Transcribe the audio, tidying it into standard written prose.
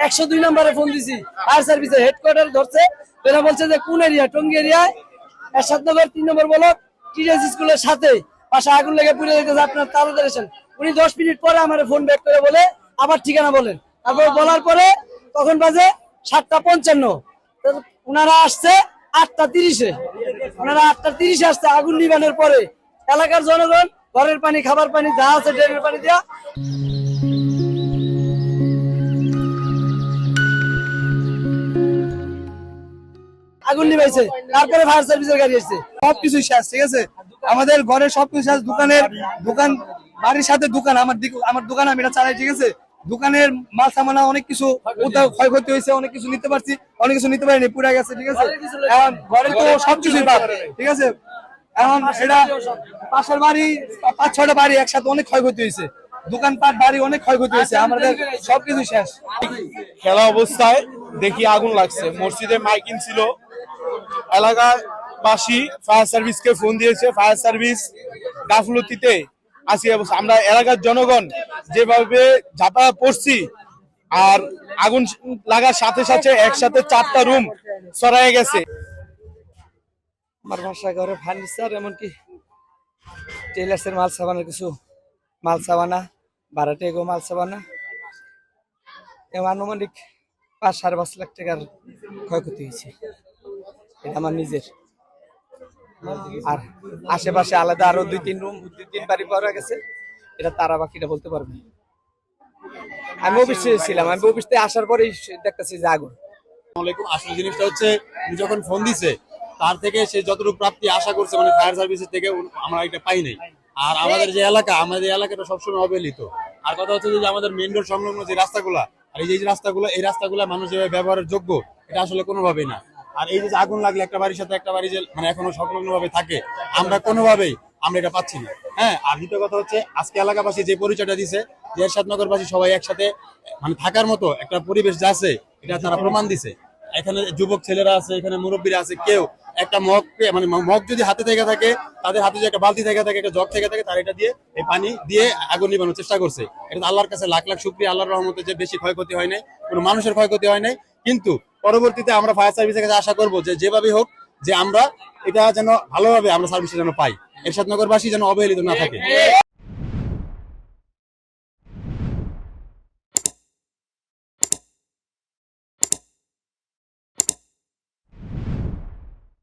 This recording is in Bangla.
102 নম্বরে ফোন দিছি, ফায়ার সার্ভিসের হেডকোয়ার্টার ধরছে। এরা বলছে যে কোন এরিয়া, টঙ্গী এরিয়ায় এরশাদনগর 3 নম্বর ব্লক টিএস স্কুলের সাথে পাশে আগুন লেগে পুড়ে যেতেছে, আপনার তাড়াতাড়ি আসেন। উনি 10 মিনিট পরে আমার ফোন ব্যাক করে বলে আবার ঠিকানা বলেন। তারপর বলার পরে তখন বাজে 7:55, ওনারা আসছে 8:30-এ। ওনারা 8:30-এ আসছে আগুন নিবানোর পরে। এলাকার জনগণ ঘরের পানি, খাবার পানি যা আছে ড্রেনের পানি দিয়া আগুন নিবাইছে। তারপরে ফায়ার সার্ভিসের গাড়ি এসেছে, সবকিছু শেষ। ঠিক আছে, আমাদের ঘরের সবকিছু শেষ। দোকান বাড়ির সাথে দোকান, আমার দোকান আমি এটা চালাই। ঠিক আছে, দোকানের মাল সামানা অনেক কিছু ক্ষয়ক্ষতি হয়েছে, অনেক কিছু নিতে পারছি, অনেক কিছু নিতে পারিনি, পুড়ে গেছে। ঠিক আছে, এখন ঘরে তো সবকিছুই বাদ। ঠিক আছে, এখন এটা পাশের বাড়ি 5-6টা বাড়ি একসাথে অনেক ক্ষয়ক্ষতি হয়েছে, দোকানপাট বাড়ি অনেক ক্ষয়ক্ষতি হয়েছে, আমাদের সবকিছু শেষ। খেলা অবস্থায় দেখি আগুন লাগছে, মসজিদে মাইকিং ছিল, এলাকাবাসী ফায়ার সার্ভিসকে ফোন দিয়েছে, ফায়ার সার্ভিস গাফলতিতে আসি অবস্থা। আমরা এলাকার জনগণ যেভাবে ঝাঁপা পড়ছি, আর আগুন লাগার সাথে সাথে একসাথে 4টা রুম ছড়ায় গেছে। আমার বাসা ঘরে ফার্নিচার, এমনকি টেলার্সের মাল সাবানের কিছু মাল সাবানা, ভাড়াটেগো মাল সাবানা, এবং আনুমানিক 5-5.5 লাখ টাকার ক্ষয়ক্ষতি হয়েছে। এটা আমার নিজের। আর আশেপাশে আলাদা আরো 2-3 বাড়ি পাওয়া গেছে, এটা তারা বাকিটা বলতে পারবে। আমি অফিসে ছিলাম, আমি অফিস থেকে আসার পরেই দেখতেছি যে আগুন। আসল জিনিসটা হচ্ছে যখন ফোন দিছে তার থেকে সে যতটুকু প্রাপ্তি আশা করছে, মানে ফায়ার সার্ভিসের থেকে আমরা এটা পাই নাই। আর আমাদের যে এলাকা, আমাদের এলাকাটা সবসময় অবহেলিত। আর কথা হচ্ছে যে আমাদের মেইন রোড সংলগ্ন যে রাস্তাগুলা, আর এই যে রাস্তাগুলো, এই রাস্তাগুলো মানুষ যেভাবে ব্যবহারের যোগ্য, এটা আসলে কোনোভাবেই না। আর এই যে আগুন লাগলে একটা বাড়ির সাথে একটা বাড়ি যে মানে এখনো সংলগ্ন ভাবে থাকে, আমরা কোনোভাবেই আমরা এটা পাচ্ছি না। হ্যাঁ, আর দ্বিতীয় কথা হচ্ছে আজকে এলাকাবাসী যে পরিচয়টা দিছে, যে এরশাদনগরবাসী সবাই একসাথে মানে থাকার মতো একটা পরিবেশ যা আছে, এটা তারা প্রমাণ দিছে। এখানে যুবক ছেলেরা আছে, এখানে মুরব্বীরা আছে, কেউ একটা মগ যদি হাতে থেকে থাকে, তাদের হাতে যদি একটা বালতি থেকে থাকে, একটা জগ থেকে থাকে, তারা এটা দিয়ে এই পানি দিয়ে আগুন নিবানোর চেষ্টা করছে। এটা আল্লাহর কাছে লাখ লাখ শুকরিয়া, আল্লাহর রহমতে যে বেশি ক্ষয়ক্ষতি হয় নাই, কোনো মানুষের ক্ষয়ক্ষতি হয় নাই। কিন্তু পরবর্তীতে আমরা ফায়ার সার্ভিসের কাছে আশা করবো যে যেভাবে হোক, যে আমরা এটা যেন ভালোভাবে আমরা সার্ভিসটা যেন পাই, এরশাদনগরবাসী যেন অবহেলিত না থাকে।